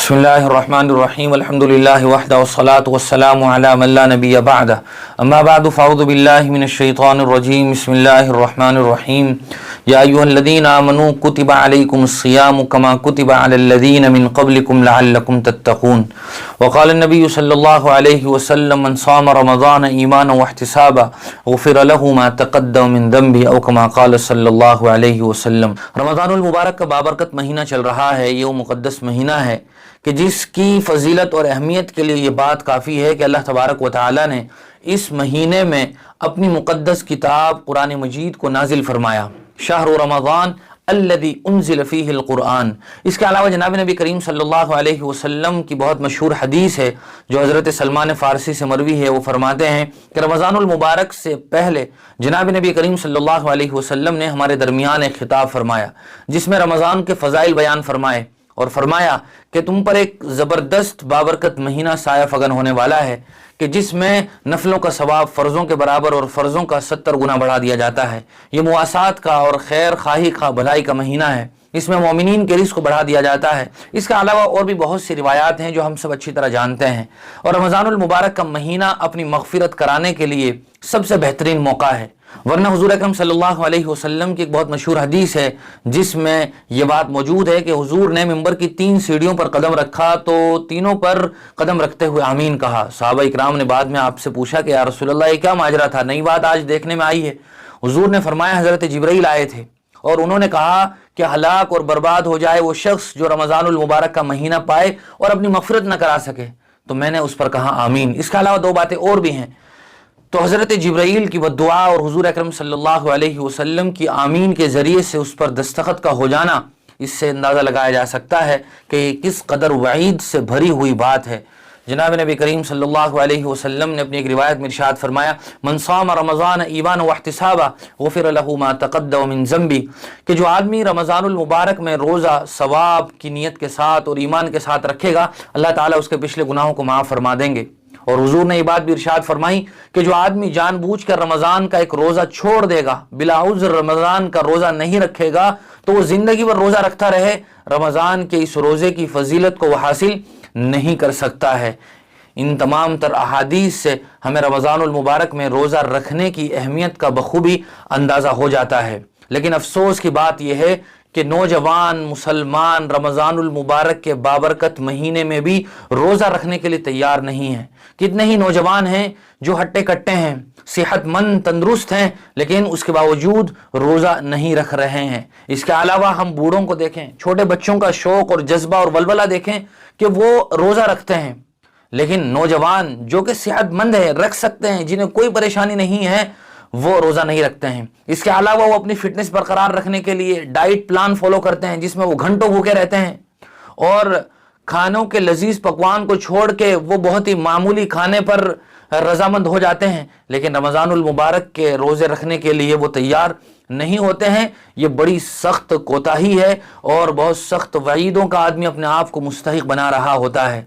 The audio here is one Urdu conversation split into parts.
بسم اللہ الرحمن الرحیم الحمد للہ وحدہ والصلاة والسلام علی من لا نبی بعدہ اما بعد فاعوذ باللہ من الشیطان الرجیم بسم اللہ الرحمن الرحیم یا ایھا الذین آمنوا کتب علیکم الصیام کما کتب علی الذین من قبلکم لعلکم تتقون وقال النبی صلی اللہ علیہ وسلم من صام رمضان ایمانا واحتسابا غفر له ما تقدم من ذنبه او کما قال صلی اللہ علیہ وسلم۔ رمضان المبارک کا بابرکت مہینہ چل رہا ہے، یہ وہ مقدس مہینہ ہے کہ جس کی فضیلت اور اہمیت کے لیے یہ بات کافی ہے کہ اللہ تبارک و تعالی نے اس مہینے میں اپنی مقدس کتاب قرآن مجید کو نازل فرمایا۔ شہر رمضان الذی انزل فیہ القرآن۔ اس کے علاوہ جناب نبی کریم صلی اللہ علیہ وسلم کی بہت مشہور حدیث ہے جو حضرت سلمان فارسی سے مروی ہے، وہ فرماتے ہیں کہ رمضان المبارک سے پہلے جناب نبی کریم صلی اللہ علیہ وسلم نے ہمارے درمیان ایک خطاب فرمایا جس میں رمضان کے فضائل بیان فرمائے اور فرمایا کہ تم پر ایک زبردست بابرکت مہینہ سایہ فگن ہونے والا ہے کہ جس میں نفلوں کا ثواب فرضوں کے برابر اور فرضوں کا 70 گنا بڑھا دیا جاتا ہے۔ یہ مواسات کا اور خیر خواہی کا بھلائی کا مہینہ ہے، اس میں مومنین کے رزق کو بڑھا دیا جاتا ہے۔ اس کے علاوہ اور بھی بہت سی روایات ہیں جو ہم سب اچھی طرح جانتے ہیں، اور رمضان المبارک کا مہینہ اپنی مغفرت کرانے کے لیے سب سے بہترین موقع ہے، ورنہ حضور اکرم صلی اللہ علیہ وسلم کی ایک بہت مشہور حدیث ہے جس میں یہ بات موجود ہے کہ حضور نے منبر کی 3 سیڑھیوں پر قدم رکھا تو تینوں پر قدم رکھتے ہوئے آمین کہا۔ صحابہ اکرام نے بعد میں آپ سے پوچھا کہ یا رسول اللہ یہ کیا ماجرا تھا، نئی بات آج دیکھنے میں آئی ہے۔ حضور نے فرمایا حضرت جبرائیل آئے تھے اور انہوں نے کہا کہ ہلاک اور برباد ہو جائے وہ شخص جو رمضان المبارک کا مہینہ پائے اور اپنی مغفرت نہ کرا سکے، تو میں نے اس پر کہا آمین۔ اس کے علاوہ 2 باتیں اور بھی ہیں، تو حضرت جبرائیل کی دعا اور حضور اکرم صلی اللہ علیہ وسلم کی آمین کے ذریعے سے اس پر دستخط کا ہو جانا، اس سے اندازہ لگایا جا سکتا ہے کہ یہ کس قدر وعید سے بھری ہوئی بات ہے۔ جناب نبی کریم صلی اللہ علیہ وسلم نے اپنی ایک روایت میں ارشاد فرمایا من صام رمضان ایمانا واحتسابا غفر له ما تقدم من ذنبی، کہ جو آدمی رمضان المبارک میں روزہ ثواب کی نیت کے ساتھ اور ایمان کے ساتھ رکھے گا، اللہ تعالیٰ اس کے پچھلے گناہوں کو معاف فرما دیں گے۔ اور حضور نے یہ بات بھی ارشاد فرمائی کہ جو آدمی جان بوجھ کر رمضان کا ایک روزہ چھوڑ دے گا، بلا عذر رمضان کا روزہ نہیں رکھے گا، تو وہ زندگی بھر روزہ رکھتا رہے، رمضان کے اس روزے کی فضیلت کو وہ حاصل نہیں کر سکتا ہے۔ ان تمام تر احادیث سے ہمیں رمضان المبارک میں روزہ رکھنے کی اہمیت کا بخوبی اندازہ ہو جاتا ہے، لیکن افسوس کی بات یہ ہے کہ نوجوان مسلمان رمضان المبارک کے بابرکت مہینے میں بھی روزہ رکھنے کے لیے تیار نہیں ہیں۔ کتنے ہی نوجوان ہیں جو ہٹے کٹے ہیں، صحت مند تندرست ہیں، لیکن اس کے باوجود روزہ نہیں رکھ رہے ہیں۔ اس کے علاوہ ہم بوڑھوں کو دیکھیں، چھوٹے بچوں کا شوق اور جذبہ اور ولولہ دیکھیں کہ وہ روزہ رکھتے ہیں، لیکن نوجوان جو کہ صحت مند ہیں، رکھ سکتے ہیں، جنہیں کوئی پریشانی نہیں ہے، وہ روزہ نہیں رکھتے ہیں۔ اس کے علاوہ وہ اپنی فٹنس برقرار رکھنے کے لیے ڈائٹ پلان فالو کرتے ہیں جس میں وہ گھنٹوں بھوکے رہتے ہیں، اور کھانوں کے لذیذ پکوان کو چھوڑ کے وہ بہت ہی معمولی کھانے پر رضامند ہو جاتے ہیں، لیکن رمضان المبارک کے روزے رکھنے کے لیے وہ تیار نہیں ہوتے ہیں۔ یہ بڑی سخت کوتاہی ہے اور بہت سخت وعیدوں کا آدمی اپنے آپ کو مستحق بنا رہا ہوتا ہے۔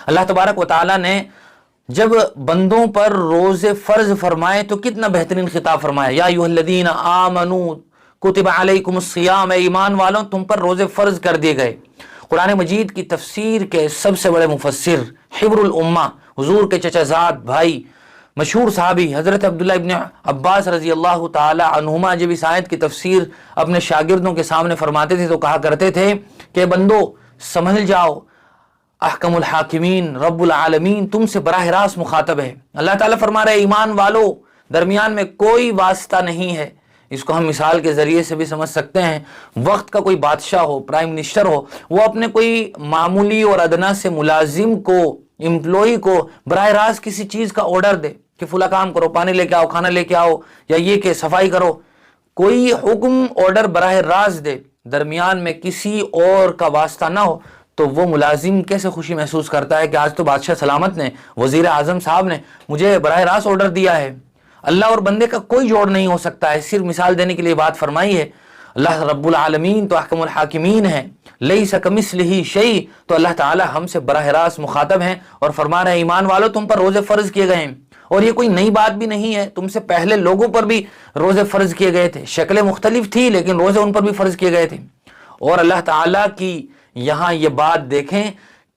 اللہ تبارک و تعالیٰ نے جب بندوں پر روزے فرض فرمائے تو کتنا بہترین خطاب فرمایا، یا ایھا الذین آمنوا کتب علیکم الصیام، اے ایمان والوں تم پر روزے فرض کر دیے گئے۔ قرآن مجید کی تفسیر کے سب سے بڑے مفسر، حبر الامہ، حضور کے چچا زاد بھائی، مشہور صحابی حضرت عبداللہ ابن عباس رضی اللہ تعالی عنہما جب اس آیت کی تفسیر اپنے شاگردوں کے سامنے فرماتے تھے تو کہا کرتے تھے کہ بندو سمجھ جاؤ، احکم الحاکمین رب العالمین تم سے براہ راست مخاطب ہے۔ اللہ تعالیٰ فرما رہے ایمان والو، درمیان میں کوئی واسطہ نہیں ہے۔ اس کو ہم مثال کے ذریعے سے بھی سمجھ سکتے ہیں، وقت کا کوئی بادشاہ ہو، پرائم منسٹر ہو، وہ اپنے کوئی معمولی اور ادنا سے ملازم کو، امپلائی کو براہ راست کسی چیز کا آرڈر دے کہ فلاں کام کرو، پانی لے کے آؤ، کھانا لے کے آؤ، یا یہ کہ صفائی کرو، کوئی حکم آرڈر براہ راست دے، درمیان میں کسی اور کا واسطہ نہ ہو، تو وہ ملازم کیسے خوشی محسوس کرتا ہے کہ آج تو بادشاہ سلامت نے، وزیر اعظم صاحب نے مجھے براہ راست آرڈر دیا ہے۔ اللہ اور بندے کا کوئی جوڑ نہیں ہو سکتا ہے، صرف مثال دینے کے لیے بات فرمائی ہے۔ اللہ رب العالمین تو احکم الحاکمین ہے، لیس کمثلہ شیء، تو اللہ تعالی ہم سے براہ راست مخاطب ہیں اور فرما رہے ہیں ایمان والو تم پر روزے فرض کیے گئے ہیں، اور یہ کوئی نئی بات بھی نہیں ہے، تم سے پہلے لوگوں پر بھی روزے فرض کیے گئے تھے، شکلیں مختلف تھی لیکن روزے ان پر بھی فرض کیے گئے تھے۔ اور اللہ تعالیٰ کی یہاں یہ بات دیکھیں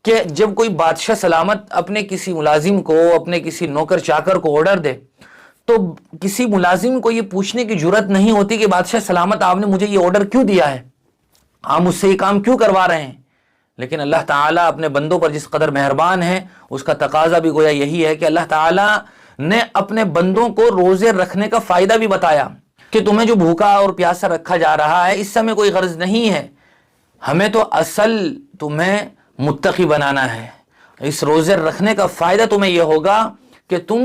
کہ جب کوئی بادشاہ سلامت اپنے کسی ملازم کو، اپنے کسی نوکر چاکر کو آرڈر دے تو کسی ملازم کو یہ پوچھنے کی جرت نہیں ہوتی کہ بادشاہ سلامت آپ نے مجھے یہ آرڈر کیوں دیا ہے، آپ مجھ سے یہ کام کیوں کروا رہے ہیں. لیکن اللہ تعالیٰ اپنے بندوں پر جس قدر مہربان ہے اس کا تقاضا بھی گویا یہی ہے کہ اللہ تعالیٰ نے اپنے بندوں کو روزے رکھنے کا فائدہ بھی بتایا کہ تمہیں جو بھوکا اور پیاسا رکھا جا رہا ہے اس سے ہمیں کوئی غرض نہیں ہے، ہمیں تو اصل تمہیں متقی بنانا ہے. اس روزے رکھنے کا فائدہ تمہیں یہ ہوگا کہ تم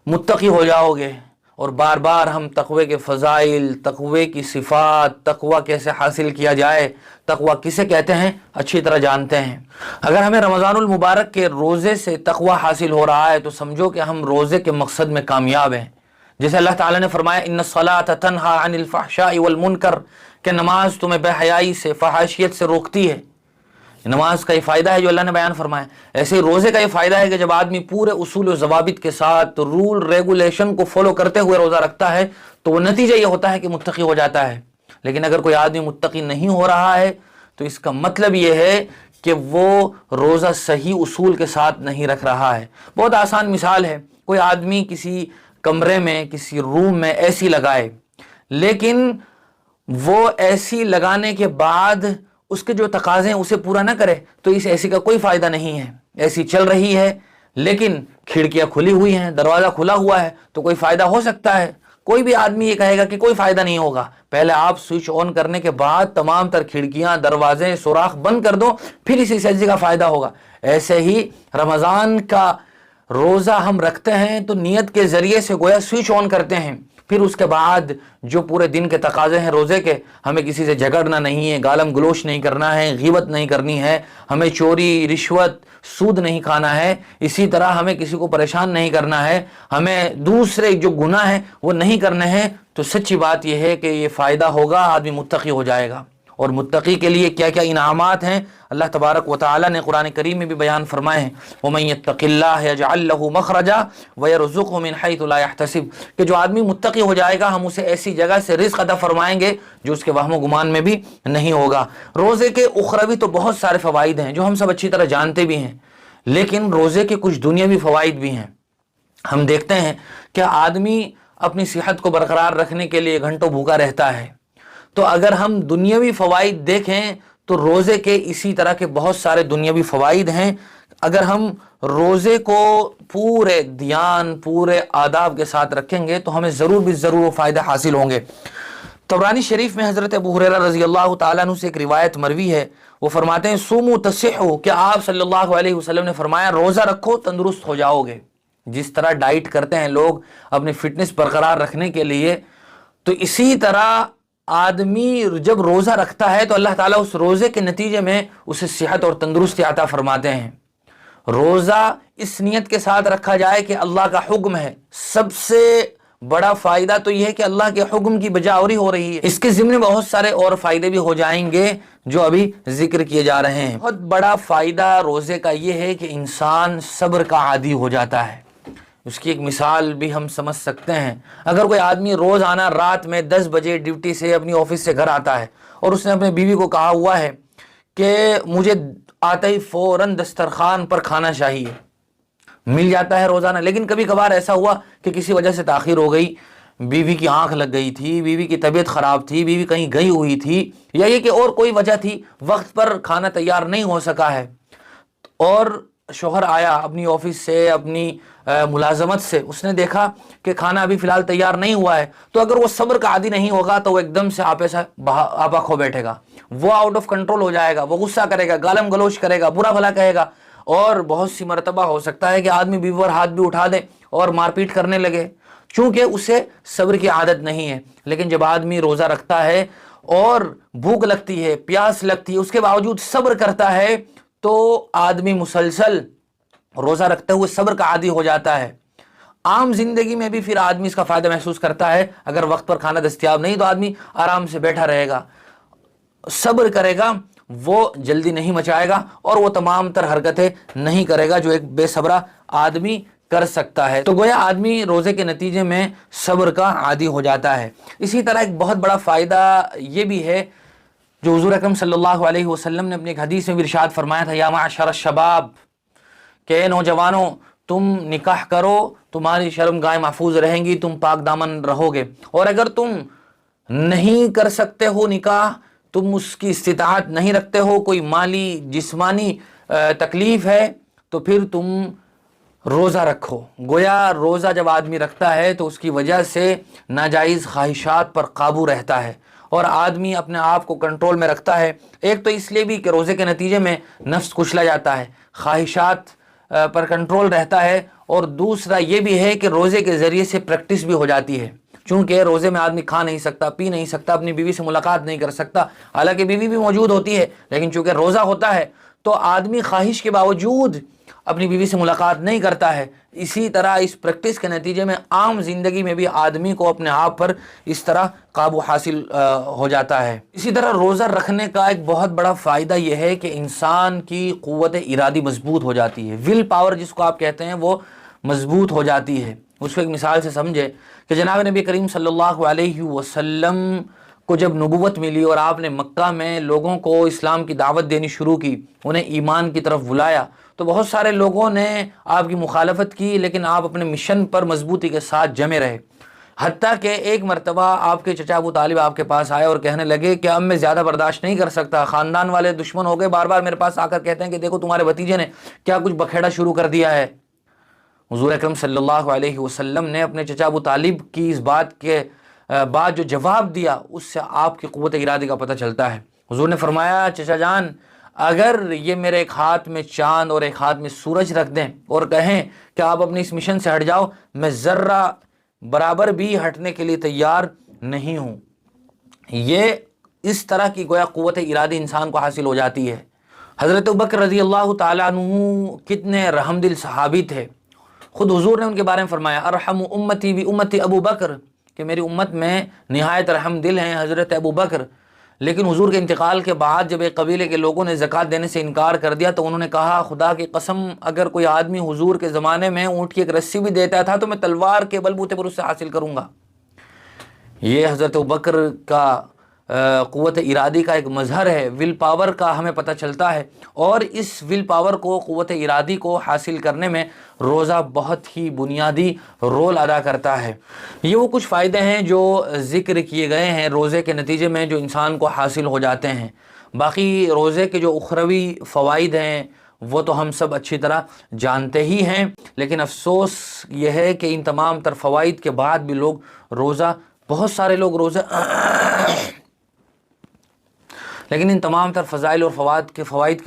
متقی ہو جاؤ گے. اور بار بار ہم تقوی کے فضائل، تقوی کی صفات، تقوی کیسے حاصل کیا جائے، تقوی کسے کہتے ہیں اچھی طرح جانتے ہیں. اگر ہمیں رمضان المبارک کے روزے سے تقوی حاصل ہو رہا ہے تو سمجھو کہ ہم روزے کے مقصد میں کامیاب ہیں. جیسے اللہ تعالیٰ نے فرمایا ان الصلاۃ تنہا عن الفحشاء والمنکر، کہ نماز تمہیں بے حیائی سے، فحاشیت سے روکتی ہے. نماز کا یہ فائدہ ہے جو اللہ نے بیان فرمایا. ایسے ہی روزے کا یہ فائدہ ہے کہ جب آدمی پورے اصول و ضوابط کے ساتھ رول ریگولیشن کو فالو کرتے ہوئے روزہ رکھتا ہے تو وہ نتیجہ یہ ہوتا ہے کہ متقی ہو جاتا ہے. لیکن اگر کوئی آدمی متقی نہیں ہو رہا ہے تو اس کا مطلب یہ ہے کہ وہ روزہ صحیح اصول کے ساتھ نہیں رکھ رہا ہے. بہت آسان مثال ہے، کوئی آدمی کسی کمرے میں، کسی روم میں اے سی لگائے، لیکن وہ اے سی لگانے کے بعد اس کے جو تقاضے ہیں اسے پورا نہ کرے تو اس اے سی کا کوئی فائدہ نہیں ہے. اے سی چل رہی ہے لیکن کھڑکیاں کھلی ہوئی ہیں، دروازہ کھلا ہوا ہے تو کوئی فائدہ ہو سکتا ہے؟ کوئی بھی آدمی یہ کہے گا کہ کوئی فائدہ نہیں ہوگا. پہلے آپ سوئچ آن کرنے کے بعد تمام تر کھڑکیاں، دروازے، سوراخ بند کر دو، پھر اسی اے سی کا فائدہ ہوگا. ایسے ہی رمضان کا روزہ ہم رکھتے ہیں تو نیت کے ذریعے سے گویا سوئچ آن کرتے ہیں، پھر اس کے بعد جو پورے دن کے تقاضے ہیں روزے کے، ہمیں کسی سے جھگڑنا نہیں ہے، گالم گلوچ نہیں کرنا ہے، غیبت نہیں کرنی ہے، ہمیں چوری، رشوت، سود نہیں کھانا ہے، اسی طرح ہمیں کسی کو پریشان نہیں کرنا ہے، ہمیں دوسرے جو گناہ ہیں وہ نہیں کرنے ہیں. تو سچی بات یہ ہے کہ یہ فائدہ ہوگا، آدمی متقی ہو جائے گا. اور متقی کے لیے کیا کیا انعامات ہیں اللہ تبارک و تعالی نے قرآن کریم میں بھی بیان فرمائے ہیں. وَمَن يَتَّقِ اللَّهَ يَجْعَل لَّهُ مَخْرَجًا وَيَرْزُقْهُ مِنْ حَيْثُ لَا يَحْتَسِبُ، کہ جو آدمی متقی ہو جائے گا ہم اسے ایسی جگہ سے رزق عطا فرمائیں گے جو اس کے وہم و گمان میں بھی نہیں ہوگا. روزے کے اخروی تو بہت سارے فوائد ہیں جو ہم سب اچھی طرح جانتے بھی ہیں، لیکن روزے کے کچھ دنیاوی فوائد بھی ہیں. ہم دیکھتے ہیں کہ آدمی اپنی صحت کو برقرار رکھنے کے لیے گھنٹوں بھوکا رہتا ہے، تو اگر ہم دنیاوی فوائد دیکھیں تو روزے کے اسی طرح کے بہت سارے دنیاوی فوائد ہیں. اگر ہم روزے کو پورے دھیان، پورے آداب کے ساتھ رکھیں گے تو ہمیں ضرور بھی ضرور وہ فائدہ حاصل ہوں گے. طبرانی شریف میں حضرت ابو ہریرہ رضی اللہ تعالیٰ عنہ سے ایک روایت مروی ہے، وہ فرماتے ہیں صوموا تصحوا، کہ آپ صلی اللہ علیہ وسلم نے فرمایا روزہ رکھو تندرست ہو جاؤ گے. جس طرح ڈائٹ کرتے ہیں لوگ اپنی فٹنس برقرار رکھنے کے لیے، تو اسی طرح آدمی جب روزہ رکھتا ہے تو اللہ تعالیٰ اس روزے کے نتیجے میں اسے صحت اور تندرستی عطا فرماتے ہیں. روزہ اس نیت کے ساتھ رکھا جائے کہ اللہ کا حکم ہے. سب سے بڑا فائدہ تو یہ ہے کہ اللہ کے حکم کی بجاوری ہو رہی ہے. اس کے ضمن میں بہت سارے اور فائدے بھی ہو جائیں گے جو ابھی ذکر کیے جا رہے ہیں. بہت بڑا فائدہ روزے کا یہ ہے کہ انسان صبر کا عادی ہو جاتا ہے. اس کی ایک مثال بھی ہم سمجھ سکتے ہیں. اگر کوئی آدمی روزانہ رات میں 10 بجے ڈیوٹی سے اپنی آفس سے گھر آتا ہے اور اس نے اپنے بیوی کو کہا ہوا ہے کہ مجھے آتے ہی فوراً دسترخوان پر کھانا چاہیے، مل جاتا ہے روزانہ، لیکن کبھی کبھار ایسا ہوا کہ کسی وجہ سے تاخیر ہو گئی، بیوی کی آنکھ لگ گئی تھی، بیوی کی طبیعت خراب تھی، بیوی کہیں گئی ہوئی تھی، یا یہ کہ اور کوئی وجہ تھی، وقت پر کھانا تیار نہیں ہو سکا ہے، اور شوہر آیا اپنی آفس سے، اپنی ملازمت سے، اس نے دیکھا کہ کھانا ابھی فی الحال تیار نہیں ہوا ہے، تو اگر وہ صبر کا عادی نہیں ہوگا تو وہ ایک دم سے آپا کھو بیٹھے گا، وہ آؤٹ آف کنٹرول ہو جائے گا، وہ غصہ کرے گا، گالم گلوچ کرے گا، برا بھلا کہے گا، اور بہت سی مرتبہ ہو سکتا ہے کہ آدمی بیوی پر ہاتھ بھی اٹھا دے اور مار پیٹ کرنے لگے، چونکہ اسے صبر کی عادت نہیں ہے. لیکن جب آدمی روزہ رکھتا ہے اور بھوک لگتی ہے، پیاس لگتی ہے، اس کے باوجود صبر کرتا ہے تو آدمی مسلسل روزہ رکھتے ہوئے صبر کا عادی ہو جاتا ہے. عام زندگی میں بھی پھر آدمی اس کا فائدہ محسوس کرتا ہے. اگر وقت پر کھانا دستیاب نہیں تو آدمی آرام سے بیٹھا رہے گا، صبر کرے گا، وہ جلدی نہیں مچائے گا اور وہ تمام تر حرکتیں نہیں کرے گا جو ایک بے صبرا آدمی کر سکتا ہے. تو گویا آدمی روزے کے نتیجے میں صبر کا عادی ہو جاتا ہے. اسی طرح ایک بہت بڑا فائدہ یہ بھی ہے جو حضور اکرم صلی اللہ علیہ وسلم نے اپنی ایک حدیث میں بھی ارشاد فرمایا تھا، یا معشر الشباب، کہ اے نوجوانوں تم نکاح کرو، تمہاری شرمگاہیں محفوظ رہیں گی، تم پاک دامن رہو گے، اور اگر تم نہیں کر سکتے ہو نکاح، تم اس کی استطاعت نہیں رکھتے ہو، کوئی مالی جسمانی تکلیف ہے، تو پھر تم روزہ رکھو۔ گویا روزہ جب آدمی رکھتا ہے تو اس کی وجہ سے ناجائز خواہشات پر قابو رہتا ہے اور آدمی اپنے آپ کو کنٹرول میں رکھتا ہے۔ ایک تو اس لیے بھی کہ روزے کے نتیجے میں نفس کچلا جاتا ہے، خواہشات پر کنٹرول رہتا ہے، اور دوسرا یہ بھی ہے کہ روزے کے ذریعے سے پریکٹس بھی ہو جاتی ہے، چونکہ روزے میں آدمی کھا نہیں سکتا، پی نہیں سکتا، اپنی بیوی سے ملاقات نہیں کر سکتا، حالانکہ بیوی بھی موجود ہوتی ہے، لیکن چونکہ روزہ ہوتا ہے تو آدمی خواہش کے باوجود اپنی بیوی سے ملاقات نہیں کرتا ہے۔ اسی طرح اس پریکٹس کے نتیجے میں عام زندگی میں بھی آدمی کو اپنے آپ پر اس طرح قابو حاصل ہو جاتا ہے۔ اسی طرح روزہ رکھنے کا ایک بہت بڑا فائدہ یہ ہے کہ انسان کی قوت ارادی مضبوط ہو جاتی ہے، ول پاور جس کو آپ کہتے ہیں وہ مضبوط ہو جاتی ہے۔ اس کو ایک مثال سے سمجھے کہ جناب نبی کریم صلی اللہ علیہ وسلم کو جب نبوت ملی اور آپ نے مکہ میں لوگوں کو اسلام کی دعوت دینی شروع کی، انہیں ایمان کی طرف بلایا، تو بہت سارے لوگوں نے آپ کی مخالفت کی، لیکن آپ اپنے مشن پر مضبوطی کے ساتھ جمے رہے، حتیٰ کہ ایک مرتبہ آپ کے چچا ابو طالب آپ کے پاس آئے اور کہنے لگے کہ اب میں زیادہ برداشت نہیں کر سکتا، خاندان والے دشمن ہو گئے، بار بار میرے پاس آ کر کہتے ہیں کہ دیکھو تمہارے بھتیجے نے کیا کچھ بکھیڑا شروع کر دیا ہے۔ حضور اکرم صلی اللہ علیہ وسلم نے اپنے چچا ابو طالب کی اس بات کے بعد جو جواب دیا، اس سے آپ کی قوت ارادی کا پتہ چلتا ہے۔ حضور نے فرمایا، چچا جان اگر یہ میرے ایک ہاتھ میں چاند اور ایک ہاتھ میں سورج رکھ دیں اور کہیں کہ آپ اپنی اس مشن سے ہٹ جاؤ، میں ذرہ برابر بھی ہٹنے کے لیے تیار نہیں ہوں۔ یہ اس طرح کی گویا قوت ارادی انسان کو حاصل ہو جاتی ہے۔ حضرت ابوبکر رضی اللہ تعالیٰ عنہ کتنے رحم دل صحابی تھے، خود حضور نے ان کے بارے میں فرمایا، ارحم امتی بی امتی ابو بکر، کہ میری امت میں نہایت رحم دل ہیں حضرت ابو بکر۔ لیکن حضور کے انتقال کے بعد جب ایک قبیلے کے لوگوں نے زکوٰۃ دینے سے انکار کر دیا تو انہوں نے کہا، خدا کی قسم اگر کوئی آدمی حضور کے زمانے میں اونٹ کی ایک رسی بھی دیتا تھا تو میں تلوار کے بل بوتے پر اس سے حاصل کروں گا۔ یہ حضرت ابوبکر کا قوت ارادی کا ایک مظہر ہے، ول پاور کا ہمیں پتہ چلتا ہے، اور اس ول پاور کو، قوت ارادی کو حاصل کرنے میں روزہ بہت ہی بنیادی رول ادا کرتا ہے۔ یہ وہ کچھ فائدے ہیں جو ذکر کیے گئے ہیں روزے کے نتیجے میں جو انسان کو حاصل ہو جاتے ہیں۔ باقی روزے کے جو اخروی فوائد ہیں وہ تو ہم سب اچھی طرح جانتے ہی ہیں، لیکن افسوس یہ ہے کہ ان تمام تر فوائد کے بعد بھی لوگ روزہ، بہت سارے لوگ روزہ لیکن ان تمام تر فضائل اور فوائد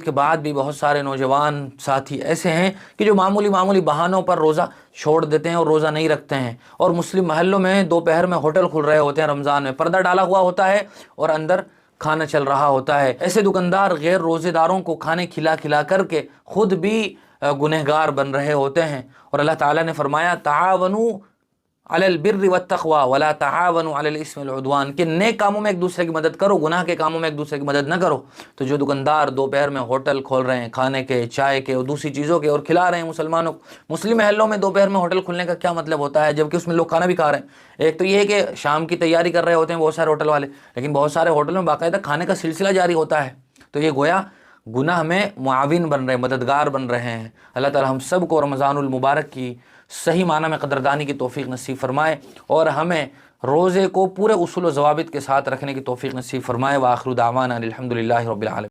کے بعد بھی بہت سارے نوجوان ساتھی ایسے ہیں کہ جو معمولی بہانوں پر روزہ چھوڑ دیتے ہیں اور روزہ نہیں رکھتے ہیں، اور مسلم محلوں میں دوپہر میں ہوٹل کھل رہے ہوتے ہیں، رمضان میں پردہ ڈالا ہوا ہوتا ہے اور اندر کھانا چل رہا ہوتا ہے۔ ایسے دکاندار غیر روزے داروں کو کھانے کھلا کر کے خود بھی گنہگار بن رہے ہوتے ہیں، اور اللہ تعالیٰ نے فرمایا، تعاونوا علی البر والتقوی ولا تعاونوا علی الاثم والعدوان، کہ نیک کاموں میں ایک دوسرے کی مدد کرو، گناہ کے کاموں میں ایک دوسرے کی مدد نہ کرو۔ تو جو دکاندار دوپہر میں ہوٹل کھول رہے ہیں کھانے کے، چائے کے اور دوسری چیزوں کے، اور کھلا رہے ہیں مسلمانوں کو، مسلم محلوں میں دوپہر میں ہوٹل کھلنے کا کیا مطلب ہوتا ہے جبکہ اس میں لوگ کھانا بھی کھا رہے ہیں؟ ایک تو یہ ہے کہ شام کی تیاری کر رہے ہوتے ہیں بہت سارے ہوٹل والے، لیکن بہت سارے ہوٹل میں باقاعدہ کھانے کا سلسلہ جاری ہوتا ہے، تو یہ گویا گناہ میں معاون بن رہے ہیں، مددگار بن رہے ہیں۔ اللہ تعالی ہم سب کو رمضان المبارک کی صحیح معنی میں قدردانی کی توفیق نصیب فرمائے، اور ہمیں روزے کو پورے اصول و ضوابط کے ساتھ رکھنے کی توفیق نصیب فرمائے۔ وآخر دعوانا الحمدللہ رب العالمین۔